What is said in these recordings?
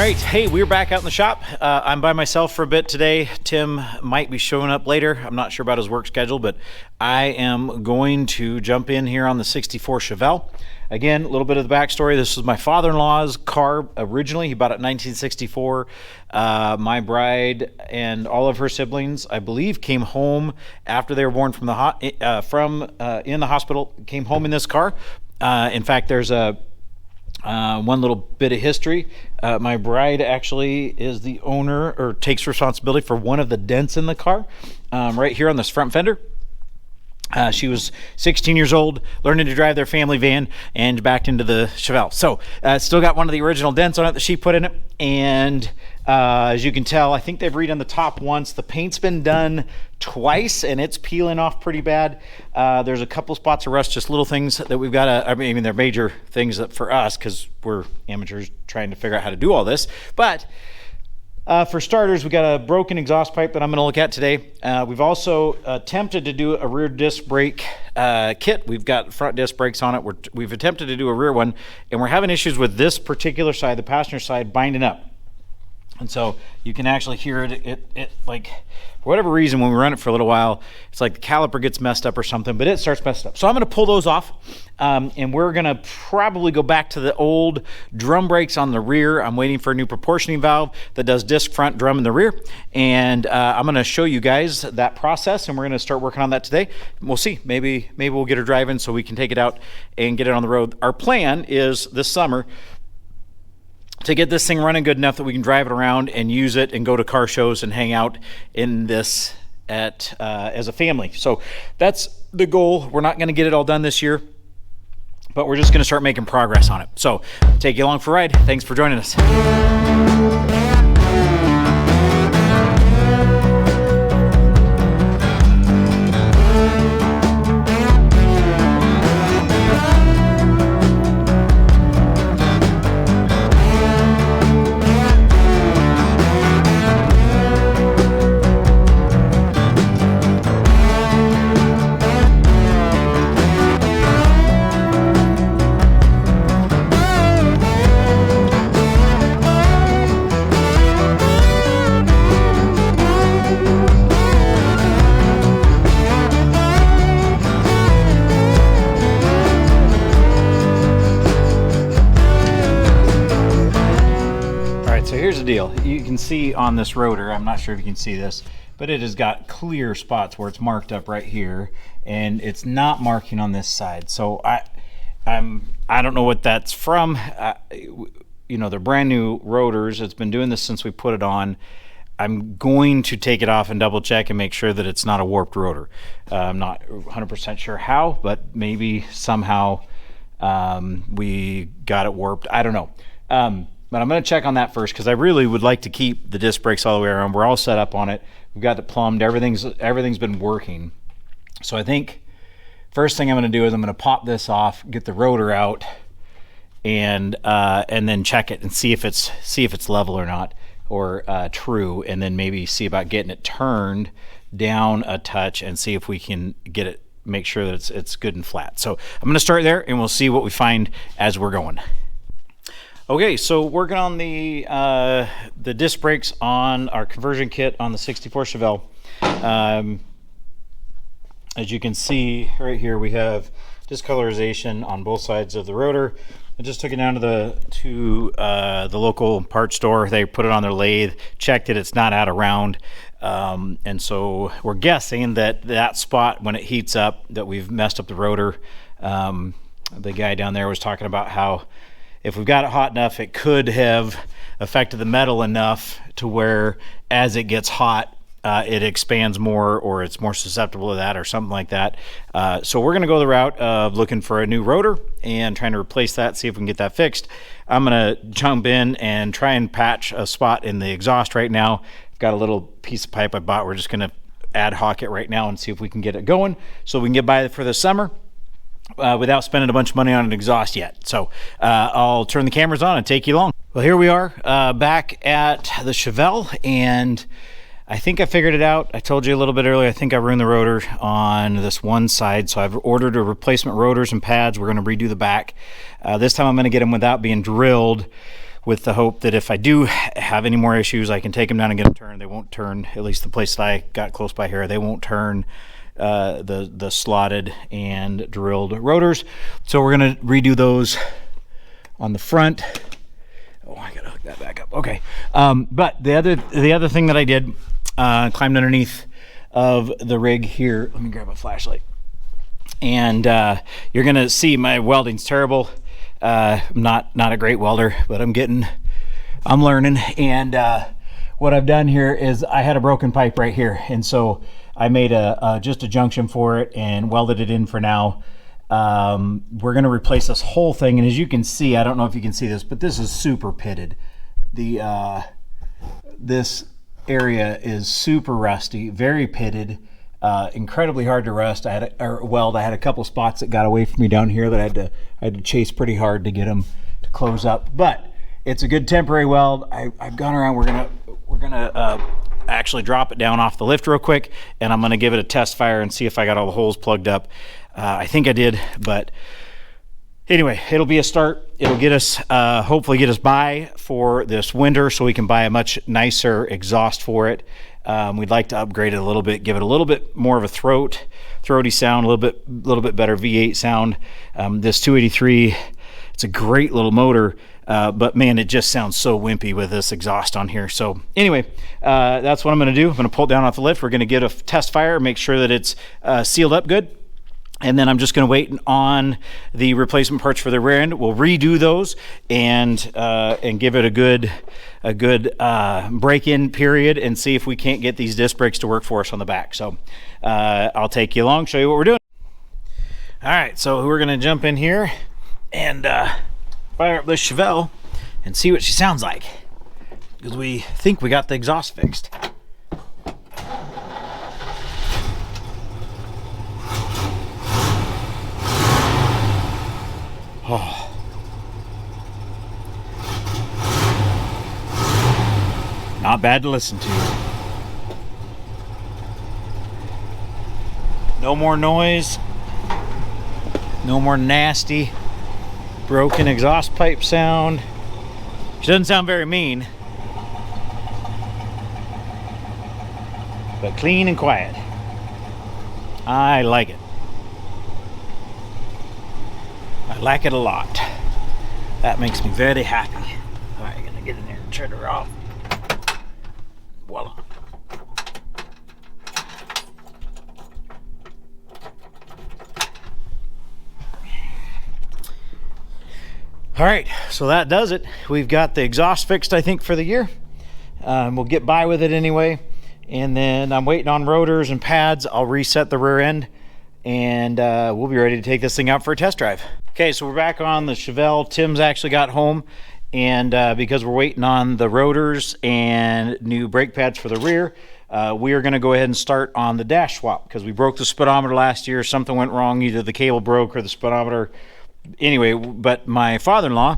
right, hey, we're back out in the shop. I'm by myself for a bit today. Tim might be showing up later. I'm not sure about his work schedule, but I am going to jump in here on the 64 Chevelle. Again, a little bit of the backstory. This was my father-in-law's car originally. He bought it in 1964. My bride and all of her siblings, I believe, came home after they were born from the in the hospital. Came home in this car. In fact, there's one little bit of history. My bride actually is the owner, or takes responsibility for one of the dents in the car, right here on this front fender. She was 16 years old, learning to drive their family van, and backed into the Chevelle. So still got one of the original dents on it that she put in it. And as you can tell, I think they've redone the top once. The paint's been done twice, and it's peeling off pretty bad. There's a couple spots of rust, just little things that we've got to, I mean, they're major things that for us, because we're amateurs trying to figure out how to do all this. But for starters, we got a broken exhaust pipe that I'm going to look at today. We've also attempted to do a rear disc brake kit. We've got front disc brakes on it. We've attempted to do a rear one, and we're having issues with this particular side, the passenger side, binding up. And so you can actually hear it like, for whatever reason, when we run it for a little while, it's like the caliper gets messed up or something, but it starts messed up. So I'm going to pull those off, and we're going to probably go back to the old drum brakes on the rear. I'm waiting for a new proportioning valve that does disc front, drum in the rear, and I'm going to show you guys that process, and we're going to start working on that today. We'll see. Maybe we'll get her driving so we can take it out and get it on the road. Our plan is this summer to get this thing running good enough that we can drive it around and use it and go to car shows and hang out in this as a family. So that's the goal. We're not going to get it all done this year, but we're just going to start making progress on it. So take you along for a ride. Thanks for joining us. Here's the deal. You can see on this rotor, I'm not sure if you can see this, but it has got clear spots where it's marked up right here, and it's not marking on this side. So I don't know what that's from. You know, they're brand new rotors. It's been doing this since we put it on. I'm going to take it off and double check and make sure that it's not a warped rotor. I'm not 100% sure how, but maybe somehow we got it warped. I don't know. But I'm going to check on that first, because I really would like to keep the disc brakes all the way around. We're all set up on it. We've got it plumbed. Everything's been working. So I think first thing I'm going to do is I'm going to pop this off, get the rotor out, and then check it and see if it's level or not, or true, and then maybe see about getting it turned down a touch and see if we can get it, make sure that it's good and flat. So I'm going to start there, and we'll see what we find as we're going. Okay, so working on the disc brakes on our conversion kit on the 64 Chevelle. As you can see right here, we have discolorization on both sides of the rotor. I just took it down to the local parts store. They put it on their lathe, checked it, it's not out of round. And so we're guessing that spot, when it heats up, that we've messed up the rotor. The guy down there was talking about how if we've got it hot enough, it could have affected the metal enough to where as it gets hot, it expands more, or it's more susceptible to that, or something like that. So we're going to go the route of looking for a new rotor and trying to replace that, see if we can get that fixed. I'm going to jump in and try and patch a spot in the exhaust right now. I've got a little piece of pipe I bought. We're just going to ad hoc it right now and see if we can get it going so we can get by for the summer. Without spending a bunch of money on an exhaust yet. So I'll turn the cameras on and take you along. Well, here we are back at the Chevelle, and I think I figured it out. I told you a little bit earlier, I think I ruined the rotor on this one side, so I've ordered a replacement rotors and pads. We're going to redo the back. This time I'm going to get them without being drilled. with the hope that if I do have any more issues, I can take them down and get them turned. They won't turn, at least the place that I got close by here, they won't turn the slotted and drilled rotors. So we're gonna redo those on the front. Oh, I gotta hook that back up. Okay. But the other thing that I did, climbed underneath of the rig here. Let me grab a flashlight. And you're gonna see my welding's terrible. I'm not a great welder, but I'm learning. And what I've done here is I had a broken pipe right here, and so I made just a junction for it and welded it in for now. We're gonna replace this whole thing, and as you can see, I don't know if you can see this, but this is super pitted. This area is super rusty, very pitted, incredibly hard to rust. I had a couple spots that got away from me down here that I had to chase pretty hard to get them to close up. But it's a good temporary weld. I've gone around. We're gonna actually drop it down off the lift real quick, and I'm gonna give it a test fire and see if I got all the holes plugged up. I think I did, but anyway, it'll be a start. It'll get us, hopefully get us by for this winter so we can buy a much nicer exhaust for it. We'd like to upgrade it a little bit, give it a little bit more of a throaty sound, a little bit better V8 sound. This 283, it's a great little motor, but man, it just sounds so wimpy with this exhaust on here. So anyway, that's what I'm gonna do. I'm gonna pull it down off the lift. We're gonna get a test fire, make sure that it's sealed up good. And then I'm just going to wait on the replacement parts for the rear end. We'll redo those and give it a good break-in period and see if we can't get these disc brakes to work for us on the back. So I'll take you along, show you what we're doing. All right, so we're going to jump in here and fire up this Chevelle and see what she sounds like, because we think we got the exhaust fixed. Oh. Not bad to listen to. No more noise. No more nasty broken exhaust pipe sound. She doesn't sound very mean, but clean and quiet. I like it. I like it a lot. That makes me very happy. All right, I'm gonna get in there and turn her off. Voila. All right, so that does it. We've got the exhaust fixed, I think, for the year. We'll get by with it anyway. And then I'm waiting on rotors and pads. I'll reset the rear end, and we'll be ready to take this thing out for a test drive. Okay, so we're back on the Chevelle. Tim's actually got home, and because we're waiting on the rotors and new brake pads for the rear, we are gonna go ahead and start on the dash swap, because we broke the speedometer last year. Something went wrong, either the cable broke or the speedometer. Anyway, but my father-in-law,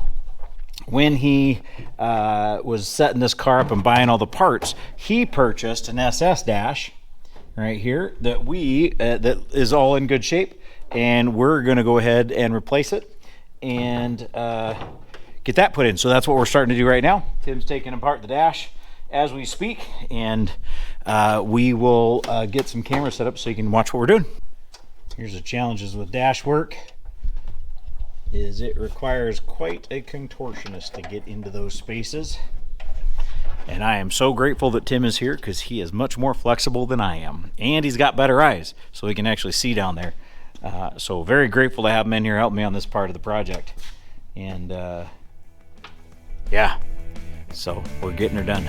when he was setting this car up and buying all the parts, he purchased an SS dash right here that that is all in good shape. And we're going to go ahead and replace it and get that put in. So that's what we're starting to do right now. Tim's taking apart the dash as we speak, and we will get some cameras set up so you can watch what we're doing. Here's the challenges with dash work. It requires quite a contortionist to get into those spaces. And I am so grateful that Tim is here, because he is much more flexible than I am. And he's got better eyes, so he can actually see down there. So very grateful to have him in here helping me on this part of the project. And yeah, so we're getting her done.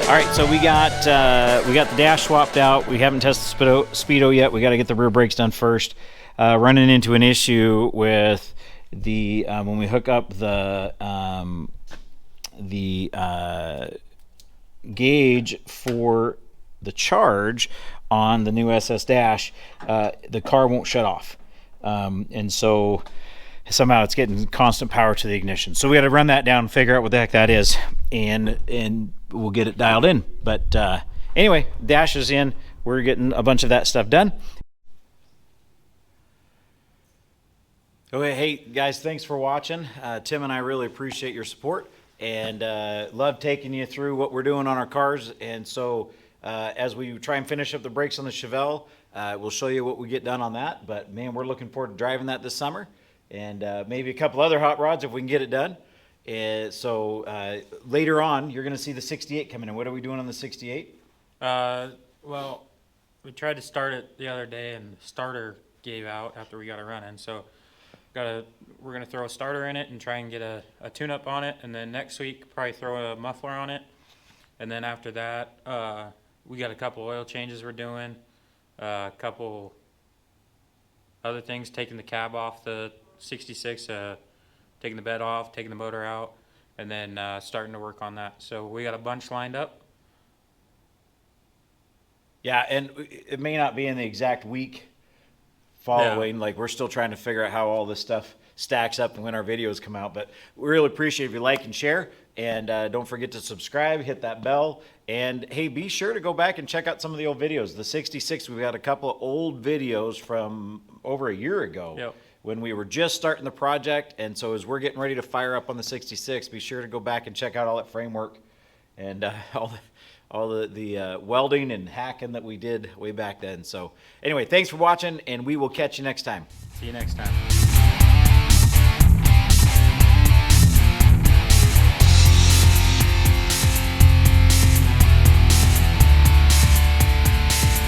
All right, so we got the dash swapped out. We haven't tested speedo yet. We got to get the rear brakes done first. Running into an issue with the when we hook up the gauge for the charge on the new SS dash, the car won't shut off, and so somehow it's getting constant power to the ignition. So we got to run that down and figure out what the heck that is, and we'll get it dialed in. But anyway, dash is in. We're getting a bunch of that stuff done. Okay, hey guys, thanks for watching. Tim and I really appreciate your support, and love taking you through what we're doing on our cars. And so as we try and finish up the brakes on the Chevelle, we'll show you what we get done on that. But man, we're looking forward to driving that this summer, and maybe a couple other hot rods if we can get it done. So later on, you're going to see the 68 coming in. What are we doing on the 68? Well, we tried to start it the other day, and the starter gave out after we got it running. So we're going to throw a starter in it and try and get a tune-up on it. And then next week, probably throw a muffler on it. And then after that, we got a couple oil changes we're doing, a couple other things, taking the cab off the 66, taking the bed off, taking the motor out, and then starting to work on that. So we got a bunch lined up. Yeah, and it may not be in the exact week following. Yeah. Like, we're still trying to figure out how all this stuff stacks up and when our videos come out. But we really appreciate if you like and share. And don't forget to subscribe, hit that bell. And hey, be sure to go back and check out some of the old videos. The 66, we've got a couple of old videos from over a year ago. Yep. When we were just starting the project. And so as we're getting ready to fire up on the 66, be sure to go back and check out all that framework and all the welding and hacking that we did way back then. So anyway, thanks for watching, and we will catch you next time. See you next time.